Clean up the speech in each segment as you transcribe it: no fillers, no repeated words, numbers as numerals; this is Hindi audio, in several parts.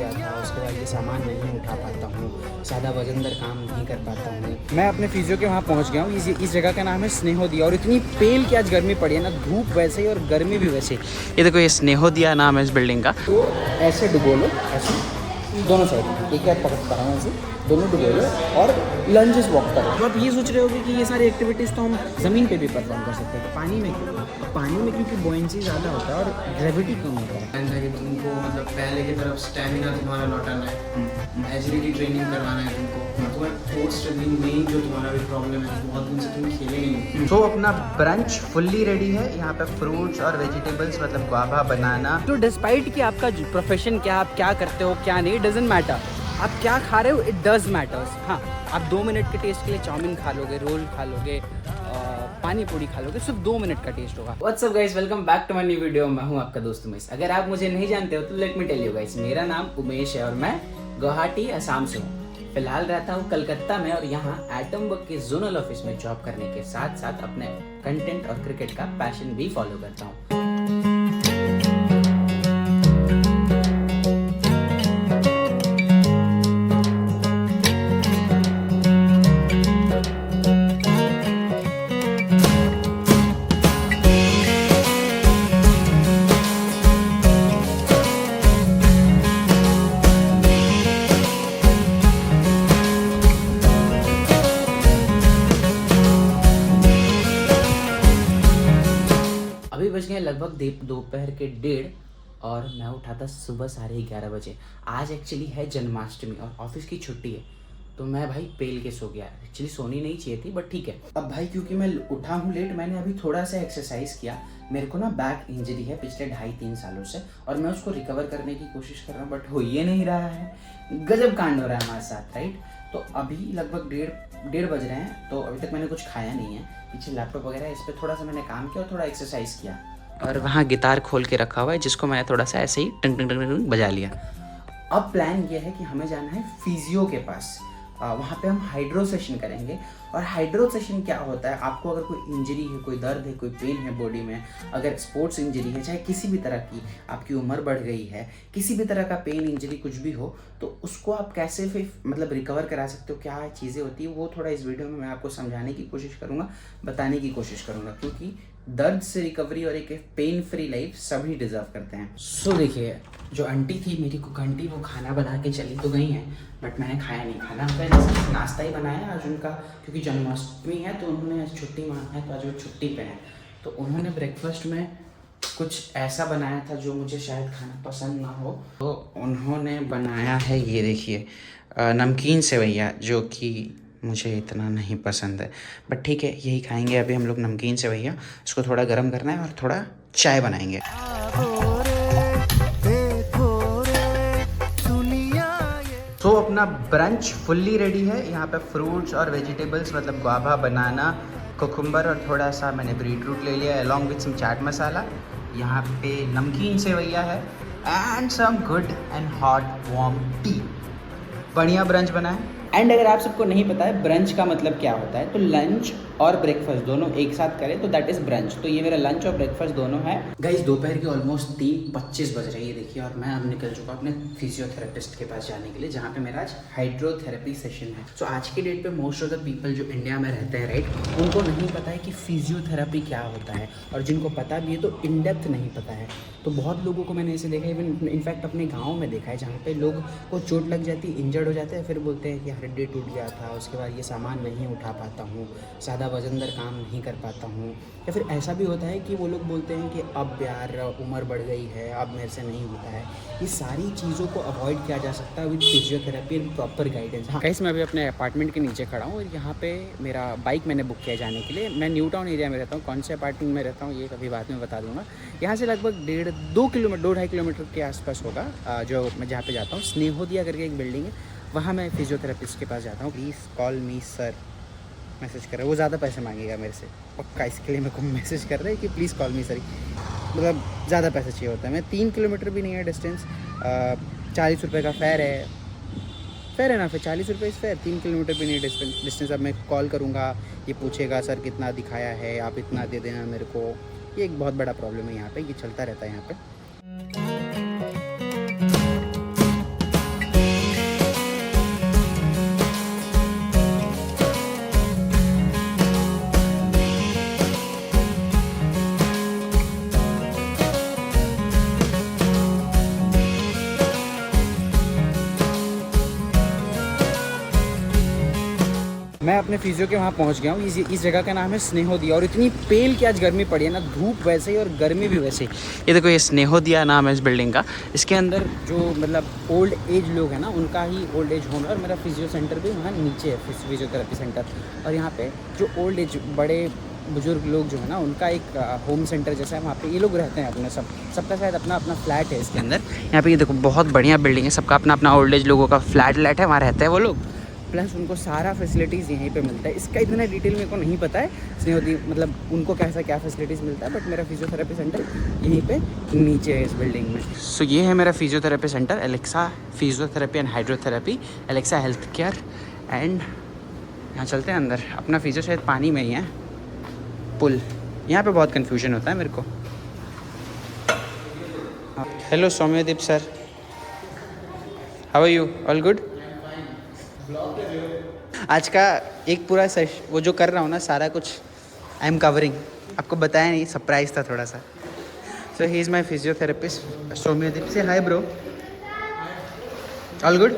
गया था, उसके बाद ये सामान नहीं उठा पाता हूँ, ज़्यादा वजनदार काम नहीं कर पाता हूँ। मैं अपने फिजियो के वहाँ पहुँच गया हूँ। इस जगह का नाम है स्नेहोदिया और इतनी पेल की आज गर्मी पड़ी है ना, धूप वैसे ही और गर्मी भी वैसे ही। ये देखो, ये स्नेहोदिया नाम है इस बिल्डिंग का। तो ऐसे डुबो लो, ऐसे दोनों साइड, एक हाथ पकड़ पा रहा हूँ ऐसे, दोनों डुबो लो और लंजेस वॉक करो। तो आप ये सोच रहे होगे कि ये सारी एक्टिविटीज़ तो हम ज़मीन पे भी परफॉर्म कर सकते हैं, तो पानी में क्यों? पानी में क्योंकि बॉयंसी ज़्यादा होता है और ग्रेविटी कम होता है। कि तुमको मतलब पहले की तरफ स्टैमिना तुम्हारा लौटाना है, एजिलिटी ट्रेनिंग करवाना है तुमको, तुम्हारा कोर स्ट्रेंथिंग मेन जो तुम्हारा भी प्रॉब्लम है, बहुत दिन से तुम खेले नहीं। तो अपना ब्रंच फुल्ली रेडी है। यहाँ पे फ्रूट्स और वेजिटेबल्स मतलब गुआवा, बनाना। तो डिस्पाइट कि आपका प्रोफेशन क्या, आप क्या करते हो क्या नहीं, डजंट मैटर। आप क्या खा रहे हो, इट डज मैटर्स। हाँ, आप 2 मिनट के टेस्ट के लिए चाउमीन खा लोगे, रोल खा लोगे, पानी पूरी खा लोगे, सिर्फ 2 मिनट का टेस्ट होगा। What's up guys, welcome back to my new video. मैं हूं आपका दोस्त उमेश। अगर आप मुझे नहीं जानते हो तो let me tell you guys, मेरा नाम उमेश है और मैं गुवाहाटी असम से हूँ। फिलहाल रहता हूँ कलकत्ता में और यहाँ एटम वर्क के जोनल ऑफिस में जॉब करने के साथ साथ अपने कंटेंट और क्रिकेट का पैशन भी फॉलो करता हूँ। अभी बज गए लगभग दोपहर के 1:30 और मैं उठा था सुबह 11:30 बजे। आज एक्चुअली है जन्माष्टमी और ऑफिस की छुट्टी है, तो मैं भाई पेल के सो गया। एक्चुअली सोनी नहीं चाहिए थी बट ठीक है। अब भाई क्योंकि मैं उठा हूँ लेट, मैंने अभी थोड़ा सा एक्सरसाइज किया। मेरे को ना बैक इंजरी है पिछले 2.5-3 सालों से और मैं उसको रिकवर करने की कोशिश कर रहा हूँ बट हो ये नहीं रहा है। गजब कांड हो रहा है हमारे साथ, राइट। तो अभी लगभग 1:30 बज रहे हैं, तो अभी तक मैंने कुछ खाया नहीं है। पीछे लैपटॉप वगैरह इस पर थोड़ा सा मैंने काम किया और थोड़ा एक्सरसाइज किया और वहाँ गिटार खोल के रखा हुआ है जिसको मैंने थोड़ा सा ऐसे ही टंग टंग टंग टंग बजा लिया। अब प्लान ये है कि हमें जाना है फिजियो के पास। वहाँ पे हम हाइड्रो सेशन करेंगे। और हाइड्रो सेशन क्या होता है, आपको अगर कोई इंजरी है, कोई दर्द है, कोई पेन है बॉडी में, अगर स्पोर्ट्स इंजरी है, चाहे किसी भी तरह की, आपकी उम्र बढ़ गई है, किसी भी तरह का पेन इंजरी कुछ भी हो, तो उसको आप कैसे फिर मतलब रिकवर करा सकते हो, क्या चीज़ें होती है, वो थोड़ा इस वीडियो में मैं आपको समझाने की कोशिश करूँगा, बताने की कोशिश करूँगा। क्योंकि दर्द से रिकवरी और एक पेन फ्री लाइफ सभी डिजर्व करते हैं। सो देखिए, जो आंटी थी मेरी कुक आंटी, वो खाना बना के चली तो गई हैं बट मैंने खाया नहीं। खाना मैंने नाश्ता ही बनाया आज उनका, क्योंकि जन्माष्टमी है तो उन्होंने आज छुट्टी मांगा है, तो आज वो छुट्टी पे हैं। तो उन्होंने ब्रेकफास्ट में कुछ ऐसा बनाया था जो मुझे शायद खाना पसंद ना हो। तो उन्होंने बनाया है, ये देखिए, नमकीन सेवैया, जो कि मुझे इतना नहीं पसंद है बट ठीक है, यही खाएंगे अभी हम लोग, नमकीन सेवैया। इसको थोड़ा गर्म करना है और थोड़ा चाय बनाएंगे। तो अपना ब्रंच फुल्ली रेडी है। यहाँ पे फ्रूट्स और वेजिटेबल्स मतलब गुआवा, बनाना, कुकुम्बर और थोड़ा सा मैंने बीटरूट ले लिया along with some chaat masala. यहाँ पे नमकीन सेवैया है and some good and hot warm tea. बढ़िया ब्रंच बना है। एंड अगर आप सबको नहीं पता है ब्रंच का मतलब क्या होता है, तो लंच और ब्रेकफास्ट दोनों एक साथ करें तो दैट इज़ ब्रंच। तो ये मेरा लंच और ब्रेकफास्ट दोनों है। गाइस, दोपहर के ऑलमोस्ट 3:25 बज रही है, देखिए, और मैं अब निकल चुका अपने फिजियोथेरेपिस्ट के पास जाने के लिए, जहाँ पे मेरा आज हाइड्रोथेरेपी सेशन है। तो आज की डेट पे मोस्ट ऑफ द पीपल जो इंडिया में रहते हैं, राइट, उनको नहीं पता है कि फिजियोथेरेपी क्या होता है, और जिनको पता भी है तो इन डेप्थ नहीं पता है। तो बहुत लोगों को मैंने ऐसे देखा है, इवन इनफैक्ट अपने गाँव में देखा है, जहाँ पे लोग को चोट लग जाती है, इंजर्ड हो जाते हैं, फिर बोलते हैं कि हड्डी टूट गया था, उसके बाद ये सामान नहीं उठा पाता हूँ, ज़्यादा वजनदार काम नहीं कर पाता हूँ। या फिर ऐसा भी होता है कि वो लोग बोलते हैं कि अब यार उम्र बढ़ गई है, अब मेरे से नहीं होता है। ये सारी चीज़ों को अवॉइड किया जा सकता है with physiotherapy and proper guidance. हाँ गाइस, मैं अभी अपने अपार्टमेंट के नीचे खड़ा हूँ और यहाँ पे मेरा बाइक मैंने बुक किया जाने के लिए। मैं न्यू टाउन एरिया में रहता हूँ। कौन से अपार्टमेंट में रहता हूँ ये कभी बाद में बता दूँगा। यहाँ से लगभग 2-2.5 किलोमीटर के आसपास होगा जो मैं जहाँ पे जाता हूँ। स्नेहोदिया करके एक बिल्डिंग है, वहाँ मैं फिजियोथेरेपिस्ट के पास जाता हूँ। Please call me sir, message कर रहे हैं। वो ज़्यादा पैसे मांगेगा मेरे से पक्का, इसके लिए मेरे को मैसेज कर रहे हैं कि प्लीज़ कॉल मी सर। मतलब ज़्यादा पैसे चाहिए होता है। मैं 3 किलोमीटर भी नहीं है डिस्टेंस, 40 रुपये का फेयर है ना, फिर 40 रुपये इस फेयर, 3 किलोमीटर भी नहीं डिस्टेंस। अब मैं कॉल करूँगा, ये पूछेगा सर कितना दिखाया है, आप इतना दे देना मेरे को। ये एक बहुत बड़ा प्रॉब्लम है यहाँ पे, ये चलता रहता है यहाँ पे। मैं अपने फिजियो के वहाँ पहुँच गया हूँ। इस जगह का नाम है स्नेहोदिया और इतनी पेल की आज गर्मी पड़ी है ना, धूप वैसे ही और गर्मी भी वैसे ही। ये देखो ये स्नेहोदिया नाम है इस बिल्डिंग का। इसके अंदर जो मतलब ओल्ड एज लोग हैं ना उनका ही ओल्ड एज होम है और मेरा फिजियो सेंटर भी वहाँ नीचे है, फिजियोथेरेपी सेंटर। और यहाँ पे जो ओल्ड एज बड़े बुजुर्ग लोग जो है ना उनका एक होम सेंटर जैसा है, वहाँ पे ये लोग रहते हैं अपने सबका शायद अपना अपना फ्लैट है इसके अंदर। यहाँ पे ये देखो बहुत बढ़िया बिल्डिंग है, सबका अपना अपना ओल्ड एज लोगों का फ्लैट है, वहाँ रहते हैं वो लोग। प्लस उनको सारा फैसिलिटीज़ यहीं पे मिलता है। इसका इतना डिटेल मेरे को नहीं पता है स्नेहोदी मतलब उनको कैसा क्या फैसिलिटीज़ मिलता है, बट मेरा फिजियोथेरेपी सेंटर यहीं पे नीचे है इस बिल्डिंग में। सो ये है मेरा physiotherapy centre, Alexa physiotherapy and hydrotherapy, Alexa health care. And यहाँ चलते हैं अंदर। अपना फिजियो शायद पानी में ही है, पुल। यहाँ पे बहुत कन्फ्यूजन होता है मेरे को। Hello Soumyadeep sir, how are you? All good? आज का एक पूरा वो जो कर रहा हूँ ना सारा कुछ आई एम कवरिंग, आपको बताया नहीं, सरप्राइज था थोड़ा सा। So he is my physiotherapist Saumyadeep. Say hi bro, all good?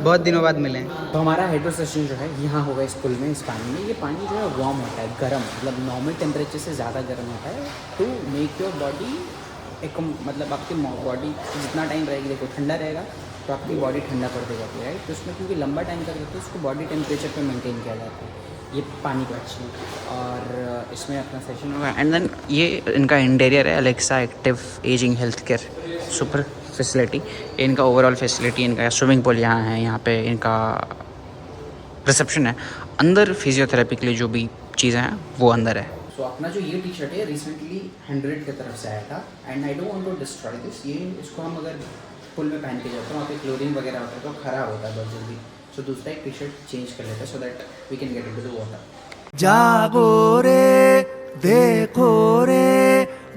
बहुत दिनों बाद मिले हैं। तो हमारा हाइड्रो सेशन जो है यहाँ होगा इस पुल में, इस पानी में। ये पानी जो है वार्म होता है, गर्म, मतलब नॉर्मल टेम्परेचर से ज़्यादा गर्म होता है टू मेक योर बॉडी एक मतलब आपकी बॉडी जितना टाइम रहेगी, देखो ठंडा रहेगा तो आपकी बॉडी ठंडा पड़ जाती है, राइट। तो उसमें क्योंकि लंबा टाइम तक रहता है उसको बॉडी टेम्परेचर पे मेंटेन किया जाता है ये पानी को अच्छी। और इसमें अपना सेशन होगा। एंड देन ये इनका इंटीरियर है, Alexa active ageing health care super facility. इनका ओवरऑल फैसिलिटी, इनका स्विमिंग पूल यहाँ है, यहाँ पे इनका रिसेप्शन है। अंदर फिजियोथेरेपी के लिए जो भी चीज़ें हैं वो अंदर है। सो अपना जो ये टी शर्ट है रिसेंटली 100 की तरफ से आया था and I don't want to destroy this. ये इसको हम अगर पुल में पहन के जाते हैं वहाँ पे क्लोरीन वगैरह होता है तो ख़राब होता है बहुत जल्दी। सो दूसरा एक टी शर्ट चेंज कर लेते हैं so that we can get into the water. जागो रे देखो रे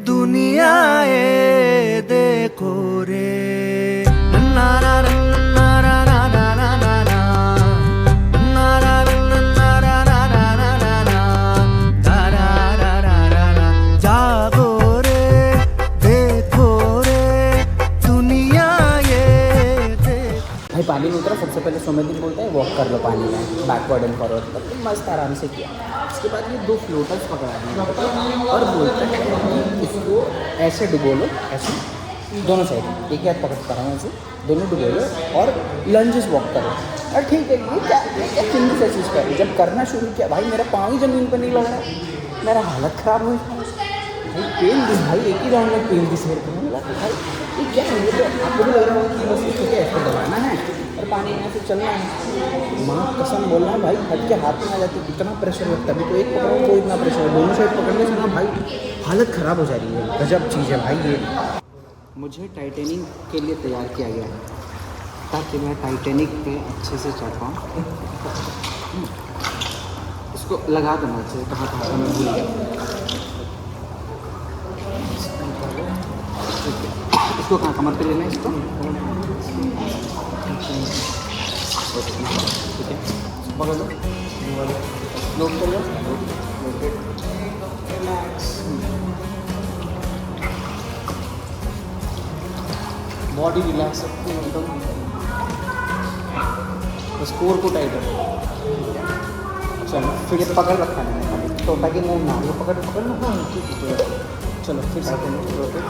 दुनिया ए देखो रे ना ना ना ना ना ना ना ना ना ना ना ना ना ना ना। जागो रे देखो रे दुनिया ये देखो। भाई पानी में उतरा, सबसे पहले सौम्यदीप बोलता है वॉक कर लो पानी में बैकवर्ड एंड फॉरवर्ड कर, तो मस्त आराम से किया। उसके बाद ये 2 फ्लोटर्स पकड़ा दिए और बोलता है कि इसको ऐसे डुबो लो, ऐसे दोनों साइड, एक ही हाथ पकड़ता रहा हूँ ऐसे, दोनों डुबो लो और लंजेस वॉक करो। और ठीक है ये क्या चिंगी सा चीज़ कर, जब करना शुरू किया भाई मेरा पाँव ही ज़मीन पर नहीं लग रहा, मेरा हालत ख़राब हुई भाई, पेन दी भाई, एक ही राउंड में पेन दी सिर पर। भाई ये क्या है, ये तो आपको भी लग रहा होगा कि बस इसको क्या ऐसे दबाना है और पानी में से चलना है। माँ कसम बोल रहा है भाई, हट के हाथ में आ जाती, इतना प्रेशर लगता है। अभी तो एक पकड़ो तो इतना प्रेशर, दोनों साइड पकड़ने से ना भाई हालत ख़राब हो जा रही है। गजब चीज़ है भाई ये। मुझे टाइटेनिक के लिए तैयार किया गया है ताकि मैं टाइटेनिक पे अच्छे से चढ़ पाऊँ। इसको लगा देना अच्छे से, कहाँ कहाँ मैं भूल गया। इसको कहाँ कमर पे लेना है इसको, ठीक है पकड़ लो, लोड कर लो, बॉडी रिलैक्स रखती है एकदम, स्कोर को टाइट रखो। चलो फिर ये पकड़ रखा है मैंने खाली तो ताकि मूव ना हो, पकड़ पकड़ लो। हाँ ठीक है चलो फिर रोटेट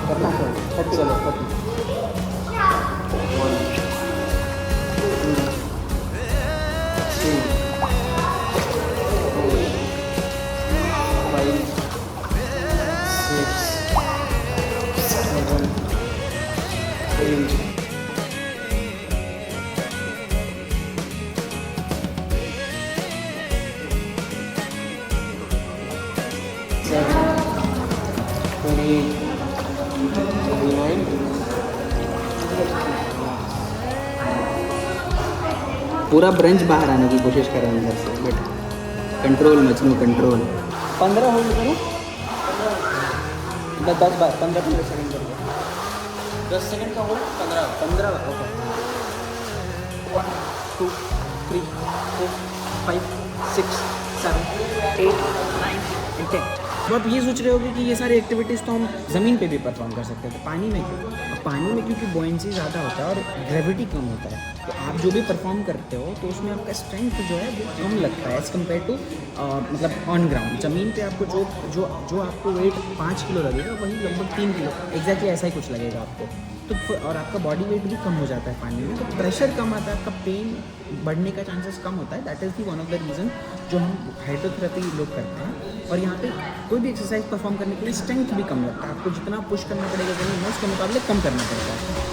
करना है, 30 चलो 30 पूरा ब्रंच बाहर आने की कोशिश कर रहे हैं अंदर से, बट कंट्रोल मचलू कंट्रोल। 15 होल्ड करो, 10 बार 15 सेकंड करो, 10 सेकंड का होल्ड, 15 ओके। 1 2 3 4 5 6 7 8 9 10। तो आप ये सोच रहे होगे कि ये सारी एक्टिविटीज़ तो हम ज़मीन पे भी परफॉर्म कर सकते हैं, तो पानी में क्यों? पानी में क्योंकि बॉयंसी ज़्यादा होता है और ग्रेविटी कम होता है, तो आप जो भी परफॉर्म करते हो तो उसमें आपका स्ट्रेंथ जो है वो कम लगता है एज़ कम्पेयर टू मतलब ऑन ग्राउंड। ज़मीन पे आपको जो आपको वेट 5 किलो लगेगा वही लगभग 3 किलो एग्जैक्टली ऐसा ही कुछ लगेगा आपको। तो और आपका बॉडी वेट भी कम हो जाता है पानी में, तो प्रेशर कम आता है, आपका पेन बढ़ने का चांसेस कम होता है। That is the one of the reason जो हम हाइड्रोथेरेपी लोग करते हैं। और यहाँ पे कोई भी एक्सरसाइज परफॉर्म करने के लिए स्ट्रेंथ भी कम लगता है, आपको जितना पुश करना पड़ेगा जमीन में उसके मुकाबले कम करना पड़ता है।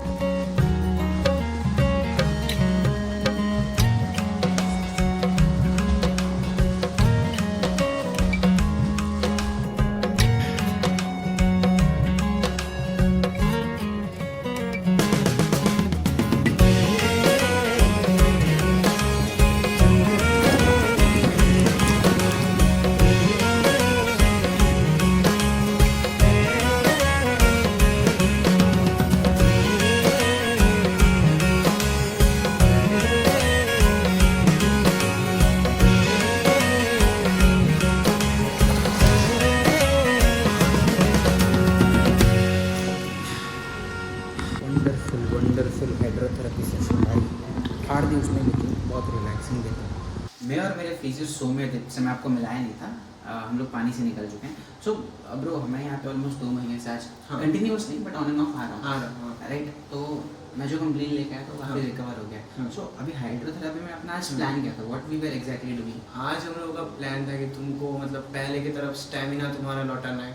वंडरफुल हाइड्रोथेरेपी सेशन भाई, फाड़ दी उसने, लेकिन बहुत रिलैक्सिंग देता। मैं और मेरे फिजियो सो में थे, जिससे मैं आपको मिलाया नहीं था, हम लोग पानी से निकल चुके हैं। सो ब्रो हमें यहाँ पे ऑलमोस्ट 2 महीने से आज कंटिन्यूस नहीं बट ऑन एंड ऑफ आ रहा हूँ, राइट। तो मैं जो कंप्लेन लेके आया तो काफ़ी रिकवर हो गया। सो अभी हाइड्रोथेरेपी में अपना आज प्लान क्या था, what we were exactly doing? आज हम लोगों का प्लान था कि तुमको मतलब पहले की तरफ स्टेमिना तुम्हारा लौटाना है,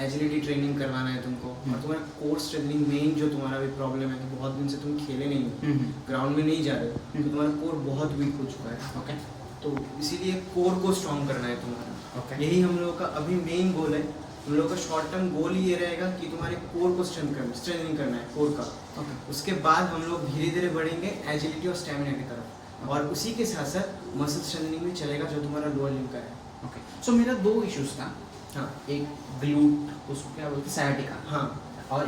एजिलिटी ट्रेनिंग करवाना है तुमको, और तुम्हारा कोर स्ट्रेंथनिंग मेन जो तुम्हारा भी प्रॉब्लम है कि बहुत दिन से तुम खेले नहीं हो, ग्राउंड में नहीं जा रहे हो, तो तुम्हारा कोर बहुत वीक हो चुका है। ओके, तो इसीलिए कोर को स्ट्रॉन्ग करना है तुम्हारा। ओके, यही हम लोगों का अभी मेन गोल है। हम लोगों का शॉर्ट टर्म गोल ही ये रहेगा कि तुम्हारे कोर को स्ट्रेंथनिंग करना है कोर का। ओके, उसके बाद हम लोग धीरे धीरे बढ़ेंगे एजिलिटी और स्टेमिना की तरफ, और उसी के साथ साथ मसल स्ट्रेंथनिंग भी चलेगा जो तुम्हारा लोअर लिम्ब का है। ओके। सो मेरा 2 इश्यूज था, हाँ, एक ग्लूट, उसको क्या बोलते हैं, साइटिका, हाँ, और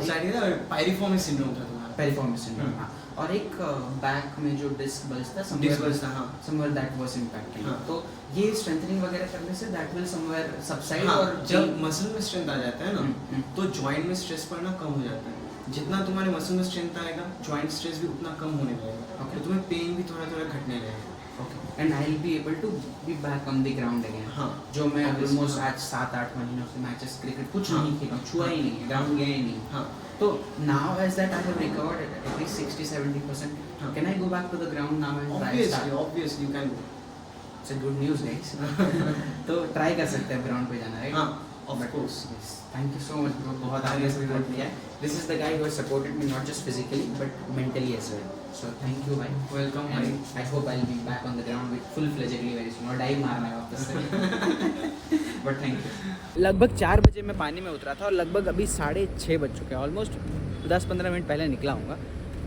पायरिफॉर्मिस सिंड्रोम था तुम्हारा, पेरिफॉर्मिस सिंड्रोम, हाँ, और एक बैक में जो डिस्क बल्ज था, डिस्क बल्ज था, हाँ, समवेयर दैट वाज इम्पैक्टेड। हाँ। तो ये स्ट्रेंथनिंग वगैरह करने say that will somewhere subside, हाँ, और जब मसल में स्ट्रेंथ आ जाता है ना तो जॉइंट में स्ट्रेस पड़ना कम हो जाता है। जितना तुम्हारे मसल में स्ट्रेंथ आएगा जॉइंट स्ट्रेस भी उतना कम होने लगेगा। Okay. तो तुम्हें पेन भी थोड़ा थोड़ा घटने लगेगा। Okay, and I will be able to be back on the ground again. हाँ, जो मैं Obviously, ऑलमोस्ट हाँ। आज 7-8 महीनों से मैचेस क्रिकेट कुछ हाँ। नहीं खेला, छुआ ही नहीं, ग्राउंड गया ही नहीं। हाँ, तो now as that I have recovered at least 60-70%, हाँ। Can I go back to the ground now and try start? Obviously you can go. It's a good news guys. तो ट्राई कर सकते हैं ग्राउंड पे जाना, राइट? हाँ, of course. Thank you so much bro, बहुत आगे सपोर्ट किया है। This is the guy who has supported me not just physically but mentally as well. So thank you भाई, वेलकम भाई। I hope I will B back on the ground with full फ्लेजेडली very soon, और डाइव मारना है वापस से। But thank you. लगभग 4 बजे मैं पानी में उतरा था और लगभग अभी 6:30 बज चुके हैं, ऑलमोस्ट 10-15 मिनट पहले निकला हूँगा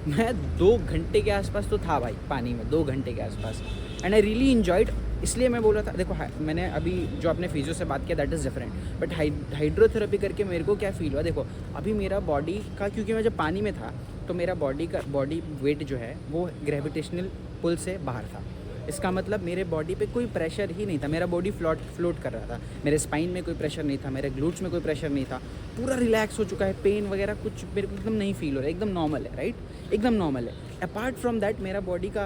मैं। 2 घंटे के आसपास तो था भाई पानी में, 2 घंटे के आसपास, एंड आई रियली इन्जॉयड। इसलिए मैं बोल रहा था, देखो मैंने अभी जो अपने फिजियो से बात किया that is different, but hydrotherapy करके मेरे को क्या फील हुआ, देखो अभी मेरा बॉडी का, क्योंकि मैं जब पानी में था तो मेरा बॉडी वेट जो है वो ग्रेविटेशनल पुल से बाहर था। इसका मतलब मेरे बॉडी पे कोई प्रेशर ही नहीं था, मेरा बॉडी फ्लोट कर रहा था, मेरे स्पाइन में कोई प्रेशर नहीं था, मेरे ग्लूट्स में कोई प्रेशर नहीं था, पूरा रिलैक्स हो चुका है, पेन वगैरह कुछ मेरे को एकदम नहीं फील हो रहा है, एकदम नॉर्मल है, राइट, एकदम नॉर्मल है। अपार्ट फ्रॉम दैट मेरा बॉडी का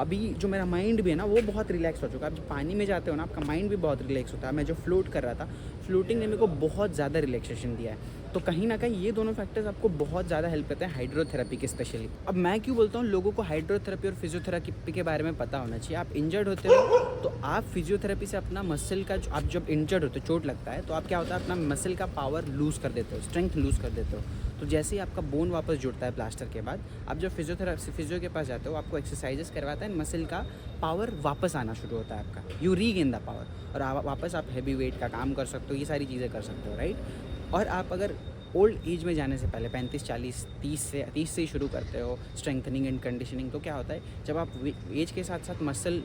अभी जो मेरा माइंड भी है ना वो बहुत रिलैक्स हो चुका है। आप जब पानी में जाते हो ना आपका माइंड भी बहुत रिलैक्स होता है। मैं जो फ्लोट कर रहा था, फ्लोटिंग ने मेरे को बहुत ज़्यादा रिलैक्सेशन दिया है। तो कहीं ना कहीं ये दोनों फैक्टर्स आपको बहुत ज़्यादा हेल्प करते हैं हाइड्रोथेरेपी के स्पेशली। अब मैं क्यों बोलता हूँ लोगों को हाइड्रोथेरेपी और फिजियोथेरेपी के बारे में पता होना चाहिए। आप इंजर्ड होते हो तो आप फिजियोथेरेपी से अपना मसल का, आप जब इंजर्ड होते हो, चोट लगता है, तो आप क्या होता है अपना मसल का पावर लूज़ कर देते हो, स्ट्रेंथ लूज़ कर देते हो। तो जैसे ही आपका बोन वापस जुड़ता है प्लास्टर के बाद, आप जब फिजियो के पास जाते हो आपको एक्सरसाइजेस करवाता है, मसल का पावर वापस आना शुरू होता है आपका, यू रीगेन द पावर, और वापस आप हैवी वेट का काम कर सकते हो, ये सारी चीज़ें कर सकते हो, राइट। और आप अगर ओल्ड एज में जाने से पहले 35, 40, 30 से ही शुरू करते हो स्ट्रेंथनिंग एंड कंडीशनिंग, तो क्या होता है जब आप एज के साथ साथ मसल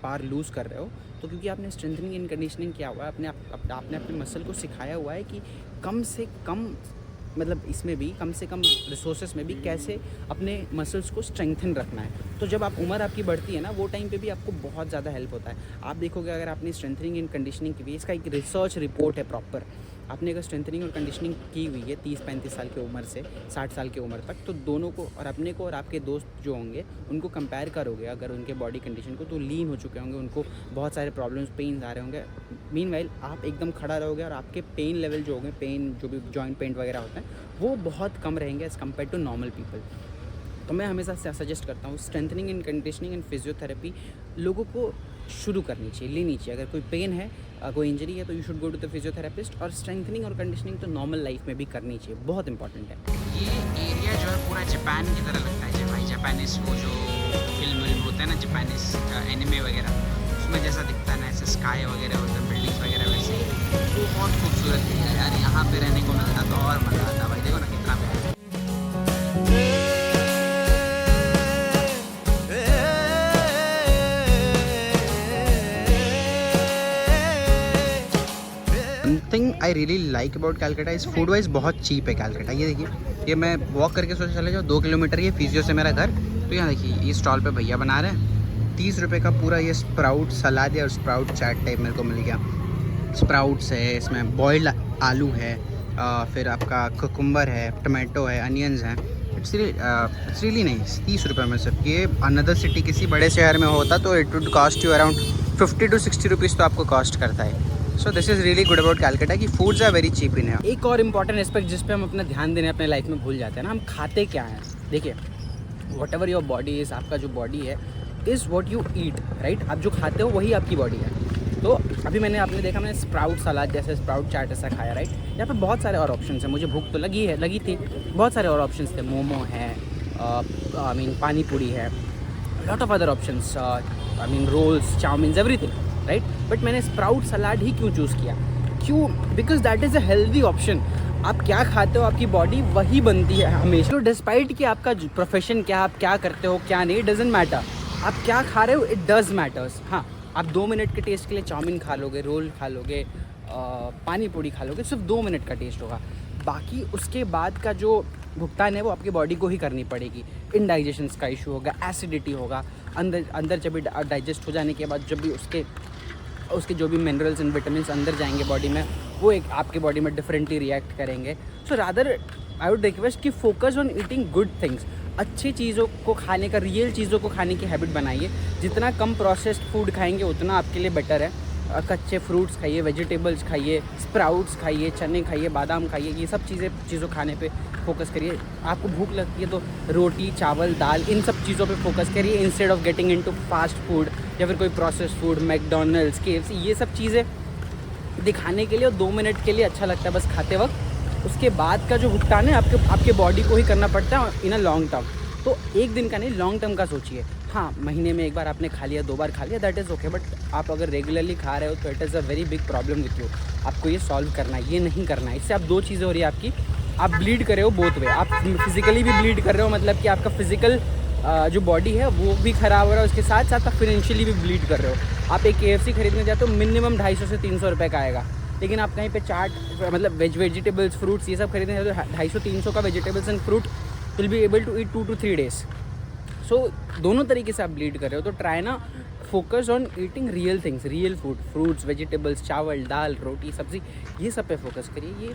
पावर लूज़ कर रहे हो, तो क्योंकि आपने स्ट्रेंथनिंग एंड कंडीशनिंग किया हुआ है, आपने अपने मसल को सिखाया हुआ है कि कम से कम, मतलब इसमें भी कम से कम रिसोर्सेस में भी कैसे अपने मसल्स को स्ट्रेंथन रखना है। तो जब आप उम्र आपकी बढ़ती है ना, वो टाइम पे भी आपको बहुत ज़्यादा हेल्प होता है। आप देखोगे अगर आपने स्ट्रेंथनिंग एंड कंडीशनिंग की भी, इसका एक रिसर्च रिपोर्ट है प्रॉपर आपने अगर स्ट्रेंथनिंग और कंडीशनिंग की हुई है 30-35 साल की उम्र से 60 साल की उम्र तक, तो दोनों को और अपने को और आपके दोस्त जो होंगे उनको कंपेयर करोगे अगर उनके बॉडी कंडीशन को, तो लीन हो चुके होंगे, उनको बहुत सारे प्रॉब्लम्स पेन आ रहे होंगे। मीनवाइल आप एकदम खड़ा रहोगे और आपके पेन लेवल जो होंगे, पेन जो भी जॉइंट पेन वगैरह होता है वो बहुत कम रहेंगे as compare to normal people. तो मैं हमेशा सजेस्ट करता हूँ strengthening and conditioning and physiotherapy लोगों को शुरू करनी चाहिए, लेनी चाहिए। अगर कोई पेन है, कोई इंजरी है, तो you should go to the physiotherapist. और स्ट्रेंथनिंग और कंडीशनिंग तो नॉर्मल लाइफ में भी करनी चाहिए, बहुत इंपॉर्टेंट है। ये एरिया जो है पूरा जापान की तरह लगता है भाई, जापानीज वो जो फिल्म होता है ना, जापानीज एनिमे वगैरह, उसमें जैसा दिखता है ना, ऐसे स्काई वगैरह होता है, बिल्डिंग्स वगैरह वैसे ही। वो बहुत खूबसूरत है यार, यहाँ पे रहने को मिलता तो और मज़ा आता भाई। देखो ना कितना प्यारा है। Thing I really like about Calcutta is food wise बहुत चीप है कैलकाटा। ये देखिए, ये मैं वॉक करके सोचा चले जाओ 2 किलोमीटर ये फिजियो से मेरा घर, तो यहाँ देखिए ये स्टॉल पे भैया बना रहे हैं 30 रुपये का पूरा ये स्प्राउट सलाद और स्प्राउट चाट टाइप मेरे को मिल गया। स्प्राउट्स है, इसमें बॉइल्ड आलू है, फिर आपका कुकुम्बर है, टमाटो है, अनियंस हैं। It's really nice. 30 रुपये में सिर्फ। ये अनदर सिटी किसी बड़े शहर में होता तो it would cost you around 50 to 60 rupees तो आपको कॉस्ट करता है। So this is really good about Calcutta कि foods are very cheap in है। एक और इम्पॉर्टेंट एस्पेक्ट जिस पे हम अपना ध्यान देने अपने लाइफ में भूल जाते हैं ना, हम खाते क्या हैं। देखिए, what ever your body is, आपका जो बॉडी है is what you eat, right. आप जो खाते हो वही आपकी बॉडी है। तो अभी आपने देखा, मैंने स्प्राउट सलाद जैसे स्प्राउट चाट ऐसा खाया, राइट। यहाँ पे बहुत सारे और ऑप्शन हैं। मुझे भूख तो लगी थी, बहुत सारे और ऑप्शन थे। मोमो है, आई मीन पानी पूरी है, lot of other options, I mean rolls, chow mein, everything, right. But मैंने स्प्राउट सलाद ही क्यों चूज़ किया? क्यों? Because that is a healthy option. आप क्या खाते हो आपकी बॉडी वही बनती है हमेशा। तो डिस्पाइट कि आपका प्रोफेशन क्या, आप क्या करते हो क्या नहीं, डजेंट मैटर। आप क्या खा रहे हो, इट डज मैटर्स। हाँ, आप 2 मिनट के टेस्ट के लिए चाउमीन खा लोगे, रोल खा लोगे, पानी पूरी खा लोगे, सिर्फ 2 मिनट का टेस्ट होगा। बाकी उसके बाद का जो भुगतान है वो आपकी बॉडी को ही करनी पड़ेगी। इंडाइजेशन का इशू होगा, एसिडिटी होगा, अंदर जब भी डाइजेस्ट हो जाने के बाद जब भी उसके जो भी मिनरल्स एंड विटामिन अंदर जाएंगे बॉडी में, वो एक आपके बॉडी में डिफरेंटली रिएक्ट करेंगे। So rather I would request कि focus on eating good things. अच्छी चीज़ों को खाने का, रियल चीज़ों को खाने की हैबिट बनाइए। जितना कम प्रोसेस्ड फूड खाएंगे उतना आपके लिए बेटर है। कच्चे फ्रूट्स खाइए, वेजिटेबल्स खाइए, स्प्राउट्स खाइए, चने खाइए, बादाम खाइए, ये सब चीज़ों खाने पे फोकस करिए। आपको भूख लगती है तो रोटी, चावल, दाल, इन सब चीज़ों पे फोकस करिए instead of getting into fast food या फिर कोई प्रोसेस्ड फूड, मैकडोनल्ड्स, KFC, ये सब चीज़ें दिखाने के लिए और 2 मिनट के लिए अच्छा लगता है बस खाते वक्त। उसके बाद का जो भुगतान है आपके बॉडी को ही करना पड़ता है इन अ लॉन्ग टर्म। तो एक दिन का नहीं, लॉन्ग टर्म का सोचिए। हाँ, महीने में एक बार आपने खा लिया, 2 बार खा लिया, दैट इज़ ओके। बट आप अगर रेगुलरली खा रहे हो तो it is a very big problem with you. आपको ये सॉल्व करना है, ये नहीं करना है। इससे आप 2 चीज़ें हो रही है आपकी। आप ब्लीड कर रहे हो बोथ वे। आप फिजिकली भी ब्लीड कर रहे हो, मतलब कि आपका फिजिकल जो बॉडी है वो भी ख़राब हो रहा है, उसके साथ साथ आप फिनेंशियली भी ब्लीड कर रहे हो। आप एक KFC खरीदने जाते हो, मिनिमम 250 से 300 रुपये का आएगा। लेकिन आप कहीं पे चाट, मतलब वेजिटेबल्स, फ्रूट्स, ये सब खरीदने जाते हो, 250-300 का vegetables and fruit will be able to eat 2 to 3 days। So दोनों तरीके से आप ब्लीड कर रहे हो। तो ट्राई ना, focus on eating real things, real food, fruits, vegetables, चावल, दाल, रोटी, सब्ज़ी, ये सब पे फोकस करिए। ये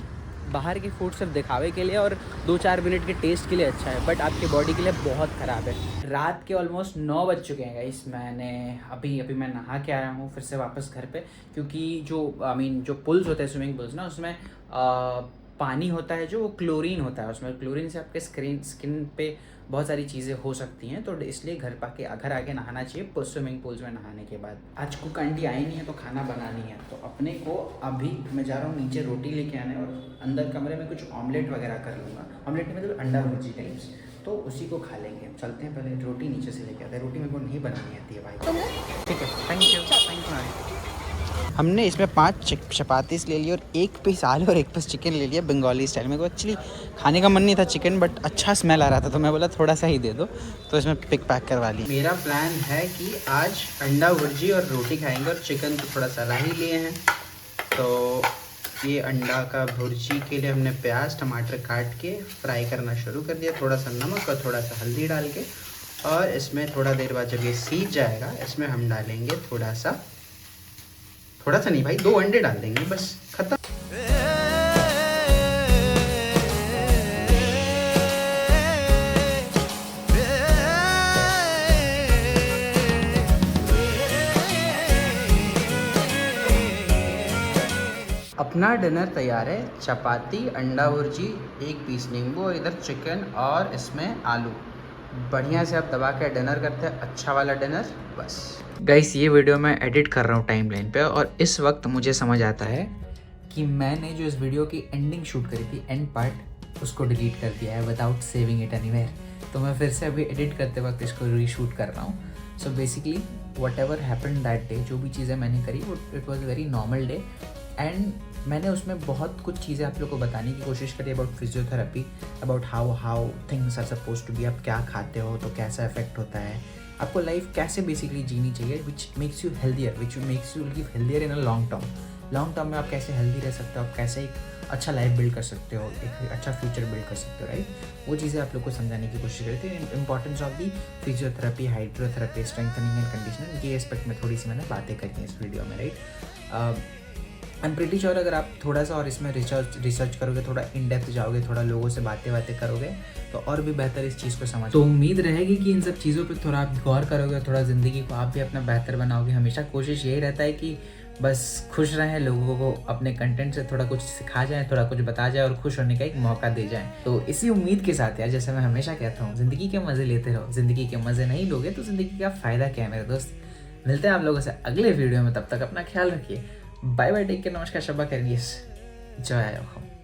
बाहर के फूड सिर्फ दिखावे के लिए और 2-4 मिनट के टेस्ट के लिए अच्छा है, बट आपके बॉडी के लिए बहुत ख़राब है। रात के ऑलमोस्ट 9 बज चुके हैं गाइस। मैंने अभी मैं नहा के आया हूँ फिर से वापस घर पे, क्योंकि जो पुल्स होते हैं, स्विमिंग पुल्स ना, उसमें पानी होता है जो क्लोरीन होता है। उसमें क्लोरीन से आपके स्किन पे बहुत सारी चीज़ें हो सकती हैं, तो इसलिए घर आके नहाना चाहिए स्विमिंग पूल्स में नहाने के बाद। आज कुक आंटी आई नहीं है तो खाना बनानी है, तो अपने को अभी मैं जा रहा हूँ नीचे रोटी लेके आने और अंदर कमरे में कुछ ऑमलेट वगैरह कर लूँगा। ऑमलेट में मतलब अंडा भुर्जी टाइप्स, तो उसी को खा लेंगे। चलते हैं, पहले रोटी नीचे से लेके आते हैं। रोटी मेरे को नहीं बनानी आती है भाई। ठीक है, थैंक यू। हमने इसमें 5 चपातीस ले ली और 1 पीस आलू और 1 पीस चिकन ले लिया बंगाली स्टाइल। मेरे को एक्चुअली खाने का मन नहीं था चिकन, बट अच्छा स्मेल आ रहा था तो मैं बोला थोड़ा सा ही दे दो, तो इसमें पिक पैक करवा ली। मेरा प्लान है कि आज अंडा भुर्जी और रोटी खाएंगे और चिकन तो थोड़ा सा ला ही लिए हैं। तो ये अंडा का भुर्जी के लिए हमने प्याज टमाटर काट के फ्राई करना शुरू कर दिया, थोड़ा सा नमक और थोड़ा सा हल्दी डाल के। और इसमें थोड़ा देर बाद जब ये सीज जाएगा, इसमें हम डालेंगे थोड़ा सा नहीं भाई, 2 अंडे डाल देंगे, बस खत्म। अपना डिनर तैयार है। चपाती, अंडा भुर्जी, एक पीस नींबू और इधर चिकन और इसमें आलू। बढ़िया से अब दबा के डिनर करते हैं, अच्छा वाला डिनर। बस गाइस, ये वीडियो मैं एडिट कर रहा हूँ टाइमलाइन पे और इस वक्त मुझे समझ आता है कि मैंने जो इस वीडियो की एंडिंग शूट करी थी, एंड पार्ट, उसको डिलीट कर दिया है विदाउट सेविंग इट एनीवेयर। तो मैं फिर से अभी एडिट करते वक्त इसको रीशूट कर रहा हूँ। So basically what ever happen that day, जो भी चीज़ें मैंने करी वो it was a very normal day. And मैंने उसमें बहुत कुछ चीज़ें आप लोग को बताने की कोशिश करी about physiotherapy, about how things are suppose to be. आप क्या खाते हो तो कैसा इफेक्ट होता है, आपको लाइफ कैसे बेसिकली जीनी चाहिए, which makes you healthier, which makes you live healthier in a long term में आप कैसे हेल्दी रह सकते हो, आप कैसे एक अच्छा लाइफ बिल्ड कर सकते हो, एक अच्छा फ्यूचर बिल्ड कर सकते हो, राइट। वो चीज़ें आप लोग को समझाने की कोशिश करी थी। Importance of the physiotherapy, hydrotherapy, strengthening and conditioning, ये एस्पेक्ट में थोड़ी सी मैंने बातें करी हैं इस वीडियो में, right. I am pretty sure अगर आप थोड़ा सा और इसमें रिसर्च करोगे, थोड़ा इन डेप्थ जाओगे, थोड़ा लोगों से बातें करोगे तो और भी बेहतर इस चीज़ को समझ। तो उम्मीद रहेगी कि इन सब चीज़ों पे थोड़ा आप गौर करोगे, थोड़ा ज़िंदगी को आप भी अपना बेहतर बनाओगे। हमेशा कोशिश यही रहता है कि बस खुश रहें, लोगों को अपने कंटेंट से थोड़ा कुछ सिखा जाए, थोड़ा कुछ बता जाए और खुश होने का एक मौका दे जाए। तो इसी उम्मीद के साथ यार, जैसे मैं हमेशा कहता हूँ, ज़िंदगी के मज़े लेते रहो। ज़िंदगी के मज़े नहीं लोगे तो ज़िंदगी का फ़ायदा क्या है मेरे दोस्त। मिलते हैं आप लोगों से अगले वीडियो में, तब तक अपना ख्याल रखिए। बाय बाय, टेक केयर, नमस्कार, शब्बा खैर, जय आयो।